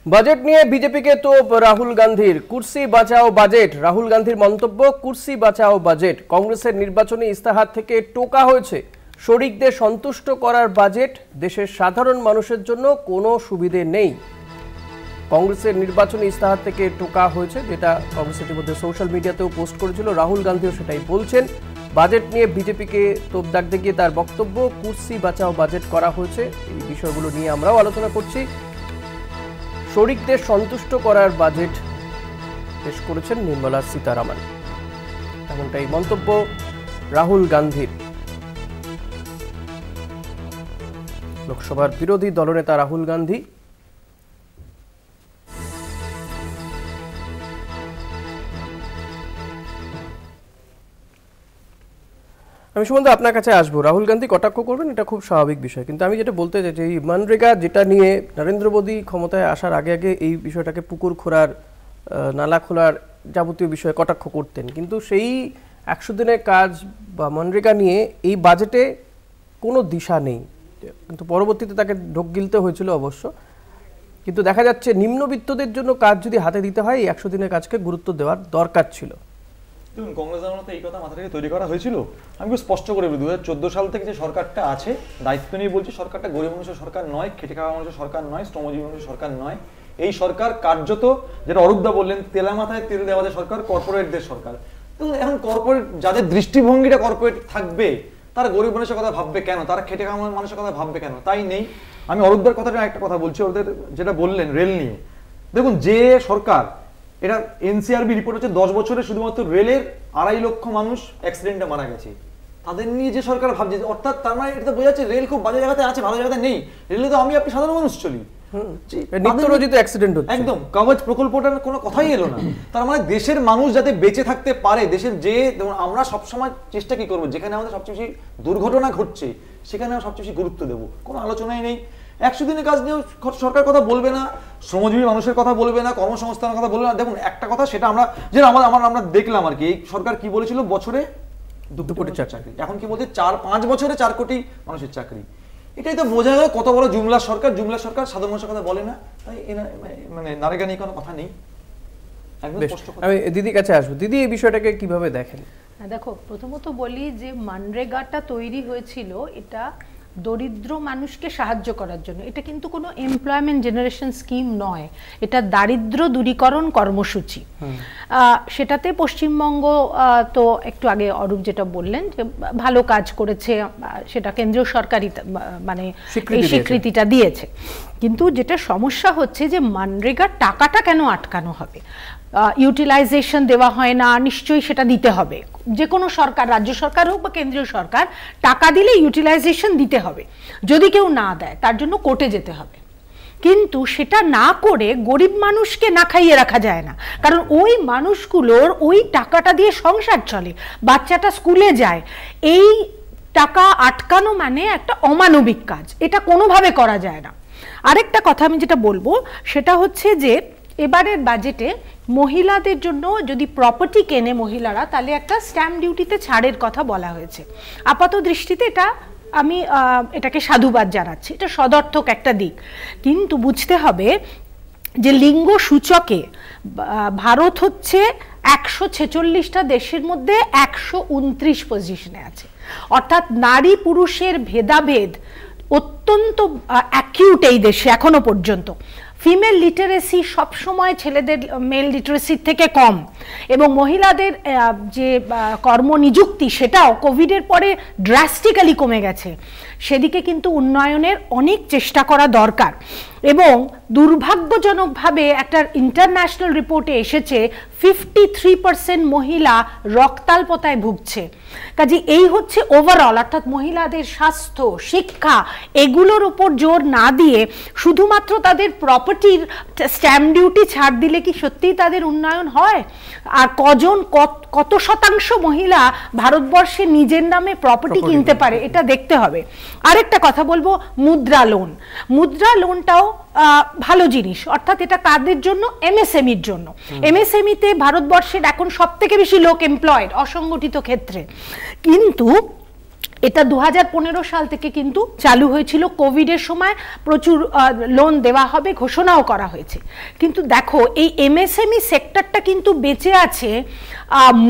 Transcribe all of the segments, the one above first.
Budget নিয়ে বিজেপিকে তো রাহুল গান্ধীর কুর্সি বাঁচাও বাজেট। রাহুল গান্ধীর মন্তব্য, কুর্সি বাঁচাও বাজেট। কংগ্রেসের নির্বাচনী ইস্তাহার থেকে টোকা হয়েছে শরিকদের সন্তুষ্ট করার বাজেট, দেশের সাধারণ মানুষের জন্য কোনো সুবিধে নেই। কংগ্রেসের নির্বাচনী ইস্তাহার থেকে টোকা হয়েছে, যেটা কংগ্রেস ইতিমধ্যে সোশ্যাল মিডিয়াতেও পোস্ট করেছিল। রাহুল গান্ধীও সেটাই বলছেন। বাজেট নিয়ে বিজেপিকে তোপ দাগ দেখিয়ে তার বক্তব্য, কুর্সি বাঁচাও বাজেট করা হয়েছে। এই বিষয়গুলো নিয়ে আমরাও আলোচনা করছি। শরিকদের সন্তুষ্ট করার বাজেট পেশ করেছেন নির্মলা সীতারামন, এমনটাই মন্তব্য রাহুল গান্ধীর। লোকসভার বিরোধী দলনেতা রাহুল গান্ধী আমি সম্বন্ধে আপনার কাছে আসবো। রাহুল গান্ধী কটাক্ষ করবেন, এটা খুব স্বাভাবিক বিষয়, কিন্তু আমি যেটা বলতে চাই যে এই মনরেগা যেটা নিয়ে নরেন্দ্র মোদী ক্ষমতায় আসার আগে আগে এই বিষয়টাকে পুকুর খোঁড়ার, নালা খোলার যাবতীয় বিষয়ে কটাক্ষ করতেন, কিন্তু সেই 100 দিনের কাজ বা মনরেগা নিয়ে এই বাজেটে কোনো দিশা নেই। কিন্তু পরবর্তীতে তাকে ঢোক গিলতে হয়েছিল অবশ্য। কিন্তু দেখা যাচ্ছে নিম্নবিত্তদের জন্য কাজ যদি হাতে দিতে হয়, এই 100 দিনের কাজকে গুরুত্ব দেওয়ার দরকার ছিল। দেখুন, কংগ্রেস আমলে এই কথা মাথা থেকে তৈরি করা হয়েছিল। আমি খুব স্পষ্ট করে বলি, 2014 সাল থেকে যে সরকারটা আছে, দায়িত্ব নিয়ে বলছি, সরকারটা গরিব মানুষের সরকার নয়, খেটে খাওয়া মানুষের সরকার নয়, শ্রমজীবী মানুষের সরকার নয়। এই সরকার কার্যত, যেটা অরূপদা বললেন, তেলা মাথায় তেল দেওয়াদের সরকার, কর্পোরেটদের সরকার। তো এখন কর্পোরেট, যাদের দৃষ্টিভঙ্গিটা কর্পোরেট থাকবে, তারা গরিব মানুষের কথা ভাববে কেন? তারা খেটে খাওয়া মানুষের কথা ভাববে কেন? তাই নেই। আমি অরূপদার কথাটা একটা কথা বলছি, ওদের যেটা বললেন রেল নিয়ে। দেখুন, যে সরকার, এটা এনসিআরবি রিপোর্ট হচ্ছে 10 বছরে শুধুমাত্র রেলের 2.5 লক্ষ মানুষ অ্যাক্সিডেন্টে মারা গেছে। তাদের নিয়ে যে সরকার ভাবছে, অর্থাৎ তার মানে এটা বোঝা যাচ্ছে রেল খুব বাজে জায়গাতে আছে, ভালো জায়গাতে নেই। রেলে তো আপনি সাধারণ মানুষ চলি, একদম কবচ প্রকল্পটার কোনো কথাই এলো না। তার মানে দেশের মানুষ যাতে বেঁচে থাকতে পারে, দেশের যে, আমরা সবসময় চেষ্টা কি করবো, যেখানে আমাদের সবচেয়ে বেশি দুর্ঘটনা ঘটছে সেখানে আমরা সবচেয়ে বেশি গুরুত্ব দেবো, কোনো আলোচনাই নেই। 100 দিনের কাজ নিয়ে সরকার কথা বলবে না, শ্রমজীবী মানুষের কথা বলবে না, কর্মসংস্থানের কথা বলবে না। দেখুন, একটা কথা, সেটা আমরা আমরা দেখলাম আর কি, এই সরকার কি বলেছিল, বছরে 2 কোটি চাকরি। এখন কি বলছে, 5 বছরে 4 কোটি মানুষের চাকরি। এটাই তো বোঝা যায় কত বড় জুমলা সরকার। জুমলা সরকার সাধারণ মানুষের কথা বলে না, তাই মানে নারেগা নিয়ে কোনো কথা নেই। আমি দিদির কাছে আসবো। দিদি, এই বিষয়টাকে কিভাবে দেখেন? দেখো, প্রথমত বলি যে মনরেগাটা তৈরি হয়েছিল এটা দরিদ্র মানুষকে সাহায্য করার জন্য। এটা কিন্তু কোনো এমপ্লয়মেন্ট জেনারেশন স্কিম নয়, এটা দারিদ্র দূরীকরণ কর্মসূচি। সেটাতে পশ্চিমবঙ্গ তো একটু আগে অরূপ যেটা বললেন যে ভালো কাজ করেছে, সেটা কেন্দ্রীয় সরকারই মানে এই স্বীকৃতিটা দিয়েছে। কিন্তু যেটা সমস্যা হচ্ছে যে মনরেগার টাকাটা কেন আটকানো হবে? ইউটিলাইজেশন দেওয়া হয় না, নিশ্চয়ই সেটা দিতে হবে। যে কোনো সরকার, রাজ্য সরকার হোক বা কেন্দ্রীয় সরকার, টাকা দিলে ইউটিলাইজেশন দিতে হবে। যদি কেউ না দেয়, তার জন্য কোর্টে যেতে হবে। কিন্তু সেটা না করে গরিব মানুষকে না খাইয়ে রাখা যায় না, কারণ ওই মানুষগুলোর ওই টাকাটা দিয়ে সংসার চলে, বাচ্চাটা স্কুলে যায়। এই টাকা আটকানো মানে একটা অমানবিক কাজ, এটা কোনোভাবে করা যায় না। আরেকটা কথা আমি যেটা বলবো সেটা হচ্ছে যে এবারের বাজেটে মহিলাদের জন্য যদি প্রপার্টি কেনে মহিলারা, তাহলে একটা স্ট্যাম্প ডিউটিতে ছাড়ের কথা বলা হয়েছে। আপাত দৃষ্টিতে এটা আমি এটাকে সাধুবাদ জানাচ্ছি, এটা সদর্থক একটা দিক। কিন্তু বুঝতে হবে যে লিঙ্গ সূচকে ভারত হচ্ছে 146টা দেশের মধ্যে 129 পজিশনে আছে। অর্থাৎ নারী পুরুষের ভেদাভেদ অত্যন্ত অ্যাকিউট এই দেশে এখনো পর্যন্ত। ফিমেল লিটারেসি সবসময় ছেলেদের মেল লিটারেসির থেকে কম, এবং মহিলাদের যে কর্মনিযুক্তি সেটাও কোভিডের পরে ড্রাস্টিক্যালি কমে গেছে। সেদিকে কিন্তু উন্নয়নের অনেক চেষ্টা করা দরকার। এবং দুর্ভাগ্যজনকভাবে একটা ইন্টারন্যাশনাল রিপোর্টে এসেছে 53% মহিলা রক্তাল্পতায় ভুগছে। কাজে এই হচ্ছে ওভারঅল, অর্থাৎ মহিলাদের স্বাস্থ্য, শিক্ষা, এগুলোর উপর জোর না দিয়ে শুধুমাত্র তাদের প্রপার্টির স্ট্যাম্প ডিউটি ছাড় দিলে কি সত্যিই তাদের উন্নয়ন হয়? আর কত শতাংশ মহিলা ভারতবর্ষে নিজের নামে প্রপার্টি কিনতে পারে, এটা দেখতে হবে। আরেকটা কথা বলবো, মুদ্রা লোন। মুদ্রা লোনটাও ভালো জিনিস, অর্থাৎ এটা কাদের জন্য? এমএসএমইর জন্য। এমএসএমইতে ভারতবর্ষের এখন সবথেকে বেশি লোক এমপ্লয়েড অসংগঠিত ক্ষেত্রে। কিন্তু এটা 2015 সাল থেকে কিন্তু চালু হয়েছিল, কোভিডের সময় প্রচুর লোন দেওয়া হবে ঘোষণাও করা হয়েছে। কিন্তু দেখো এই এমএসএমই সেক্টরটা কিন্তু বেঁচে আছে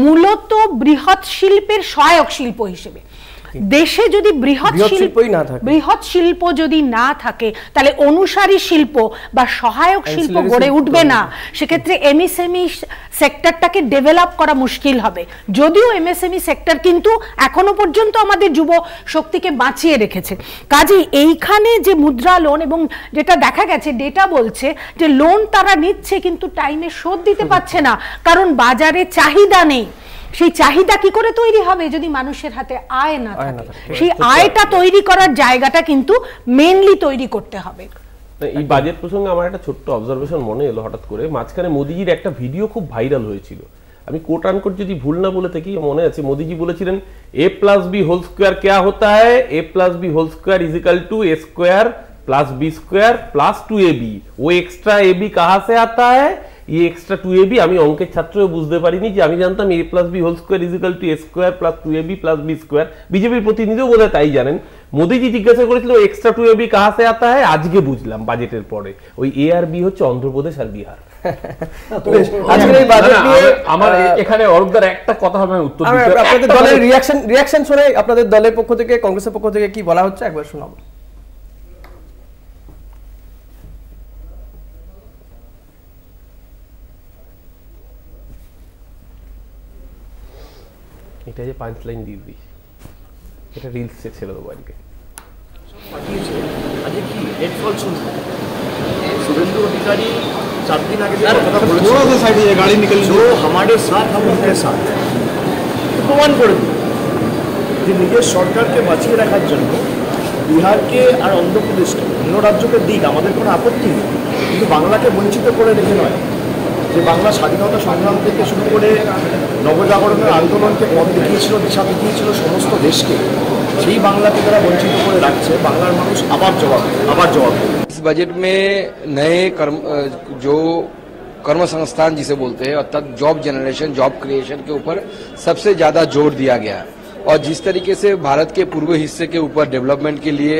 মূলত বৃহৎ শিল্পের সহায়ক শিল্প হিসেবে। দেশে যদি বৃহৎ শিল্প যদি না থাকে তাহলে অনুসারী শিল্প বা সহায়ক শিল্প গড়ে উঠবে না। সেক্ষেত্রে এমএসএমই সেক্টরটাকে ডেভেলপ করা মুশকিল হবে। যদিও এমএসএমই সেক্টর কিন্তু এখনো পর্যন্ত আমাদের যুব শক্তিকে বাঁচিয়ে রেখেছে। কাজেই এইখানে যে মুদ্রা লোন, এবং যেটা দেখা গেছে ডেটা বলছে যে লোন তারা নিচ্ছে কিন্তু টাইমে শোধ দিতে পারছে না, কারণ বাজারে চাহিদা নেই। সেই চাহিদা কি করে তৈরি হবে যদি মানুষের হাতে আয় না থাকে? সেই আয়টা তৈরি করার জায়গাটা কিন্তু মেইনলি তৈরি করতে হবে। এই বাজেট প্রসঙ্গে আমার একটা ছোট্ট অবজারভেশন মনে এলো হঠাৎ করে। মাঝখানে মোদিজির একটা ভিডিও খুব ভাইরাল হয়েছিল, আমি কোট আনকোট যদি ভুল না বলে থাকি মনে আছে, মোদিজি বলেছিলেন a+b হোল স্কোয়ার क्या होता है, a+b whole square is equal to a square plus b square plus 2ab। वो एक्स्ट्रा ab कहाँ से आता है? ये एक्स्ट्रा 2ab আমি অঙ্কের ছাত্রও বুঝতে পারিনি, যে আমি জানতাম a+b whole square is equal to a square plus 2ab plus b square. বিজেপির প্রতিনিধিও বোধহয় তাই জানেন। মোদিজি জিজ্ঞাসা করেছিল এক্সট্রা 2ab কাহা সে আতা है, আজকে বুঝলাম বাজেটের পরে ওই a আর b হচ্ছে অন্ধ্রপ্রদেশ আর বিহার। আমার এখানে অরূপদার একটা কথা হবে উত্তর দিতে, আপনাদের দলের রিঅ্যাকশন শুনে আপনাদের দলের পক্ষ থেকে, কংগ্রেসের পক্ষ থেকে কি বলা হচ্ছে একবার শোনাবো। এটা যে 5 লাইন দিয়ে দিই, এটা রিলসে ছেড়ে দেবো আজকে। আজকে কি হেডফল শুনবো सुरेंद्र अधिकारी 4 दिन आगे थोड़ा सा साइड है, गाड़ी निकल जो हमारे साथ हम उनके साथ প্রমাণ করে দিই যে নিজের সরকারকে বাঁচিয়ে রাখার জন্য বিহারকে আর অন্ধ্রপ্রদেশকে, অন্য রাজ্যকে দিক আমাদের কোনো আপত্তি নেই, কিন্তু বাংলাকে বঞ্চিত করে রেখে নয়। যে বাংলা স্বাধীনতা সংগ্রাম থেকে শুরু করে নবজাগরণের আন্দোলনকে পথ দেখিয়েছিল, দিশা দেখিয়েছিল সমস্ত দেশকে, সেই বাংলাকে তারা বঞ্চিত করে রাখছে। বাংলার মানুষ আবার জবাব इस बजट में नए जो कर्म संस्थान जिसे बोलते हैं, अर्थात जॉब जनरेशन, जॉब क्रिएशन के ऊपर सबसे ज्यादा जोर दिया गया है। और जिस तरीके से भारत के पूर्व हिस्से के ऊपर डेवलपमेंट के लिए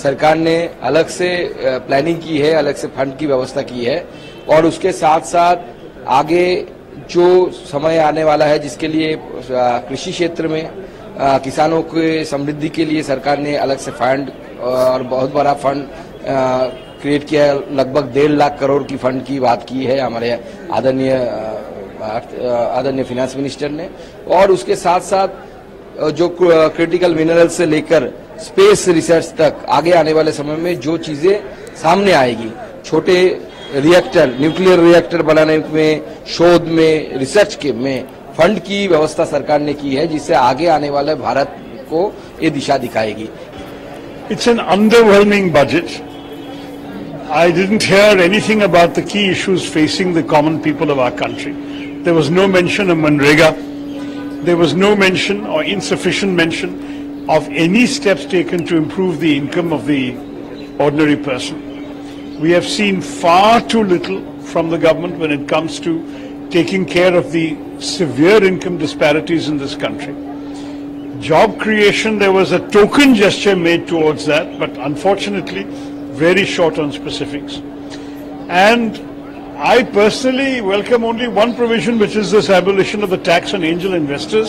सरकार ने अलग से प्लानिंग की है, अलग से फंड की व्यवस्था की है, और उसके साथ साथ आगे जो समय आने वाला है जिसके लिए कृषि क्षेत्र में किसानों के समृद्धि के लिए सरकार ने अलग से फंड और बहुत बड़ा फंड क्रिएट किया है। लगभग 1.5 लाख करोड़ की फंड की बात की है हमारे आदरणीय फाइनेंस मिनिस्टर ने। और उसके साथ साथ जो क्रिटिकल मिनरल से लेकर स्पेस रिसर्च तक आगे आने वाले समय में जो चीजें सामने आएगी, छोटे रिएक्टर, न्यूक्लियर रिएक्टर बनाने में, शोध में, रिसर्च के में फंड की व्यवस्था सरकार ने की है, जिससे आगे आने वाले भारत को ये दिशा दिखाएगी। It's an underwhelming budget. I didn't hear anything about the key issues facing the common people of our country. There was no mention of Manrega. There was no mention or insufficient mention of any steps taken to improve the income of the ordinary person. We have seen far too little from the government when it comes to taking care of the severe income disparities in this country. Job creation, there was a token gesture made towards that, but unfortunately very short on specifics. And I personally welcome only one provision, which is this abolition of the tax on angel investors.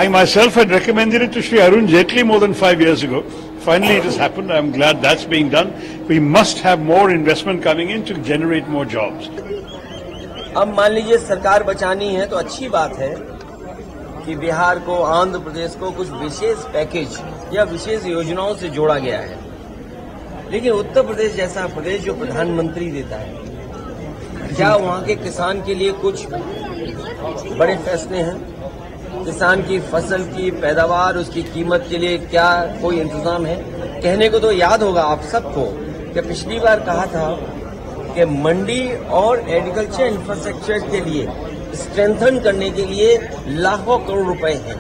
I myself had recommended it to Shri Arun Jaitley more than 5 years ago. Finally it has happened. I'm glad that's being done. We must have more investment coming in to generate more jobs. अब मान लीजिए सरकार बचानी है तो अच्छी बात है कि बिहार को, आंध्र प्रदेश को कुछ विशेष पैकेज या विशेष योजनाओं से जोड़ा गया है। लेकिन उत्तर प्रदेश जैसा प्रदेश जो प्रधानमंत्री देता है, क्या वहाँ के किसान के लिए कुछ बड़े फैसले हैं? किसान की फसल की पैदावार, उसकी कीमत के लिए क्या कोई इंतजाम है? कहने को तो याद होगा आप सबको कि पिछली बार कहा था कि मंडी और एग्रीकल्चर इंफ्रास्ट्रक्चर के लिए स्ट्रेंथन करने के लिए लाखों करोड़ रुपए हैं।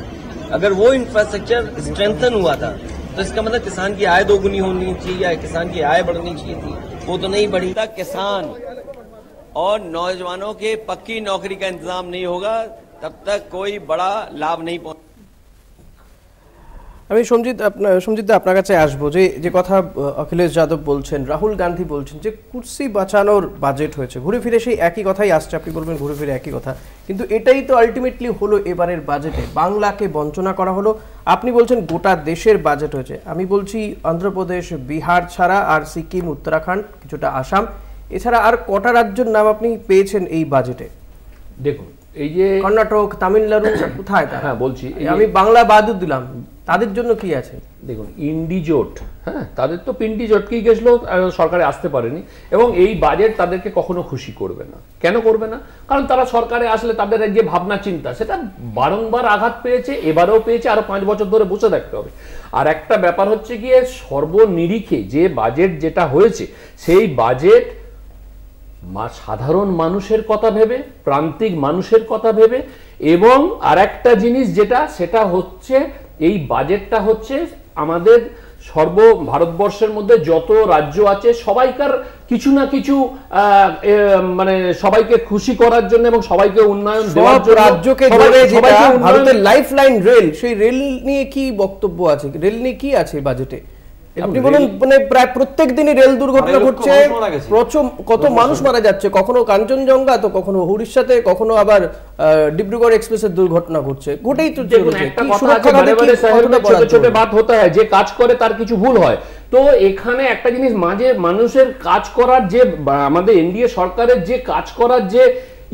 अगर वो इंफ्रास्ट्रक्चर स्ट्रेंथन हुआ था तो इसका मतलब किसान की आय दोगुनी होनी चाहिए या किसान की आय बढ़नी चाहिए थी, वो तो नहीं बढ़ी। तक किसान और नौजवानों के पक्की नौकरी का इंतजाम नहीं होगा तब तक कोई बड़ा लाभ नहीं पहुंच। আমি সঞ্জিত আপনার কাছে আসবো, যে কথা অখিলেশ যাদব বলছেন, রাহুল গান্ধী বলছেন যে কুর্সি বাঁচানোর বাজেট হয়েছে, ঘুরে ফিরে সেই একই কথাই আসছে, আপনি বলবেন ঘুরে ফিরে একই কথা, কিন্তু এটাই তো আলটিমেটলি হলো এবারের বাজেটে, বাংলাকে বঞ্চনা করা হলো। আপনি বলছেন গোটা দেশের বাজেট হয়েছে, আমি বলছি অন্ধ্রপ্রদেশ, বিহার ছাড়া আর সিকিম, উত্তরাখণ্ড, কিছুটা আসাম, এছাড়া আর কটা রাজ্যের নাম আপনি পেয়েছেন এই বাজেটে? দেখুন এই যে কর্ণাটক, তামিলনাড়ু কোথায়? হ্যাঁ বলছি, আমি বাংলা বাদ দিলাম, তাদের জন্য কি আছে? দেখুন ইন্ডিজোট, হ্যাঁ তাদের তো পিন্ডি জটকেই গেছিলো, সরকারে আসতে পারেনি, এবং এই বাজেট তাদেরকে কখনো খুশি করবে না। কেন করবে না? কারণ তারা সরকারে আসলে তাদের যে ভাবনা চিন্তা সেটা বারংবার আঘাত পেয়েছে, এবারেও পেয়েছে, আরো 5 বছর ধরে বসে থাকতে হবে। আর একটা ব্যাপার হচ্ছে গিয়ে সর্বনিরিখে যে বাজেট যেটা হয়েছে, সেই বাজেট সাধারণ মানুষের কথা ভেবে, প্রান্তিক মানুষের কথা ভেবে, এবং আর একটা জিনিস সেটা হচ্ছে এই বাজেটটা হচ্ছে আমাদের ভারতবর্ষের মধ্যে যত রাজ্য আছে সবাইকার কিছু না কিছু মানে সবাইকে খুশি করার জন্য এবং সবাইকে উন্নয়ন দেওয়ার জন্য, রাজ্যকে ধরে যেটা ভারতের লাইফলাইন রেল, সেই রেল নিয়ে কি বক্তব্য আছে? রেল নিয়ে কি আছে বাজেটে? আপনি বলেন মানে প্রায় প্রত্যেক দিনই রেল দুর্ঘটনা ঘটছে, কত মানুষ মারা যাচ্ছে, কখনো কাঞ্চনজঙ্ঘা তো কখনো উড়িষ্যাতে, কখনো আবার ডিব্রুগড় এক্সপ্রেসের দুর্ঘটনা ঘটছে, গোটাই তো ছোট ছোট বাত হতে হয়, যে কাজ করে তার কিছু ভুল হয়। তো এখানে একটা জিনিস, মাঝে মানুষের কাজ করার যে আমাদের এনডিএ সরকারের যে কাজ করার যে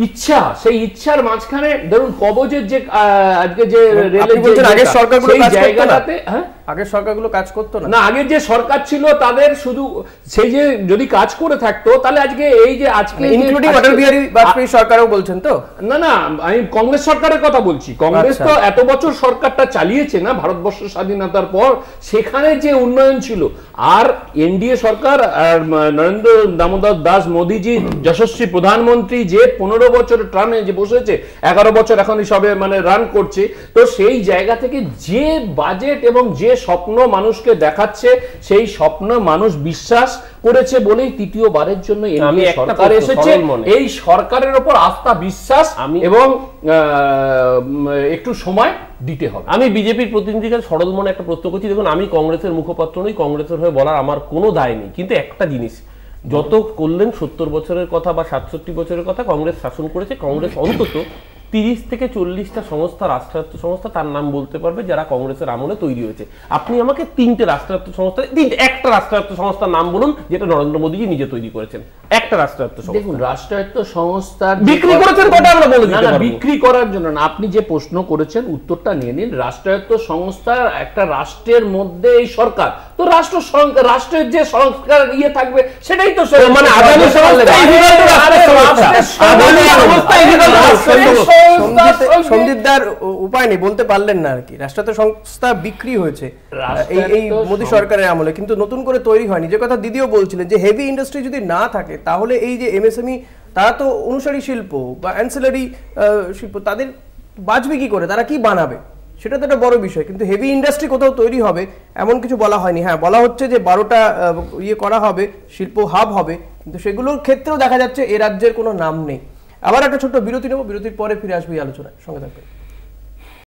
ইচ্ছা, সেই ইচ্ছার মাঝখানে ধরুন কবজের যে আজকে যে রেলের আগের সরকারগুলো জায়গাটাতে, হ্যাঁ আগের সরকারগুলো কাজ করতো না, আগের যে সরকার ছিল তাদের শুধু সেই যে যদি কাজ করে থাকতো তাহলে আজকে এই যে আজকে ইনক্লুডিং অটল বিহারী বাজপেয়ী সরকারও বলছেন তো, না আমি কংগ্রেস সরকারের কথা বলছি। কংগ্রেস তো এত বছর সরকারটা চালিয়েছে না ভারতবর্ষ স্বাধীনতার পর, সেখানে যে উন্নয়ন ছিল। আর এনডিএ সরকার আর নরেন্দ্র দামোদর দাস মোদীজি যশস্বী প্রধানমন্ত্রী যে 15 বছরের টার্মে যে বসেছে, 11 বছর এখন সবে মানে রান করছে, তো সেই জায়গা থেকে যে বাজেট এবং যে স্বপ্ন মানুষকে দেখাচ্ছে, সেই স্বপ্ন মানুষ বিশ্বাস করেছে বলেই তৃতীয়বারের জন্য এনডিএ সরকার এসেছে। এই সরকারের উপর আস্থা, বিশ্বাস এবং একটু সময় দিতে হবে। আমি বিজেপির প্রতিনিধিকে সরল মনে একটা প্রশ্ন করছি। দেখুন আমি কংগ্রেসের মুখপাত্র নই, কংগ্রেসের হয়ে বলার আমার কোনো দায় নেই, কিন্তু একটা জিনিস যত করলেন 70 বছরের কথা বা 67 বছরের কথা কংগ্রেস শাসন করেছে, কংগ্রেস অন্তত 30 থেকে 40টা সংস্থা, রাষ্ট্রায়ত্ত সংস্থা তার নাম বলতে পারবে যারা কংগ্রেসের আমলে তৈরি হয়েছে। আপনি আমাকে 3টে রাষ্ট্রায়ত্ত সংস্থা, একটা রাষ্ট্রায়ত্ত সংস্থার নাম বলুন যেটা নরেন্দ্র মোদীজি নিজে তৈরি করেছেন, একটা রাষ্ট্রায়ত্ত সংস্থা। দেখুন রাষ্ট্রায়ত্ত সংস্থার বিক্রি করেছেন কটা আমরা বলে দিতে পারবো। বিক্রি করার জন্য না, আপনি যে প্রশ্ন করেছেন উত্তরটা নিয়ে নিন। রাষ্ট্রায়ত্ত সংস্থা একটা রাষ্ট্রের মধ্যে এই সরকার তো রাষ্ট্রের যে সংস্কার ইয়ে থাকবে সেটাই তো মানে আদানি সংস্থা সঞ্জিতদার উপায় নেই, বলতে পারলেন না আর কি। রাষ্ট্রায়ত্ত সংস্থা বিক্রি হয়েছে এই মোদী সরকারের আমলে, কিন্তু নতুন করে তৈরি হয়নি। যে কথা দিদিও বলছিলেন যে হেভি ইন্ডাস্ট্রি যদি না থাকে তাহলে এই যে এমএসএমই তারা তো অনুসারী শিল্প বা অ্যান্সিলারি শিল্প, তাদের বাঁচবে কি করে, তারা কি বানাবে, সেটা তো একটা বড় বিষয়। কিন্তু হেভি ইন্ডাস্ট্রি কোথাও তৈরি হবে এমন কিছু বলা হয়নি। হ্যাঁ বলা হচ্ছে যে 12টা ইয়ে করা হবে, শিল্প হাব হবে, কিন্তু সেগুলোর ক্ষেত্রেও দেখা যাচ্ছে এ রাজ্যের কোনো নাম নেই। আবার একটা ছোট্ট বিরতি নেব, বিরতির পরে ফিরে আসবে এই আলোচনায়, সঙ্গে থাকবে।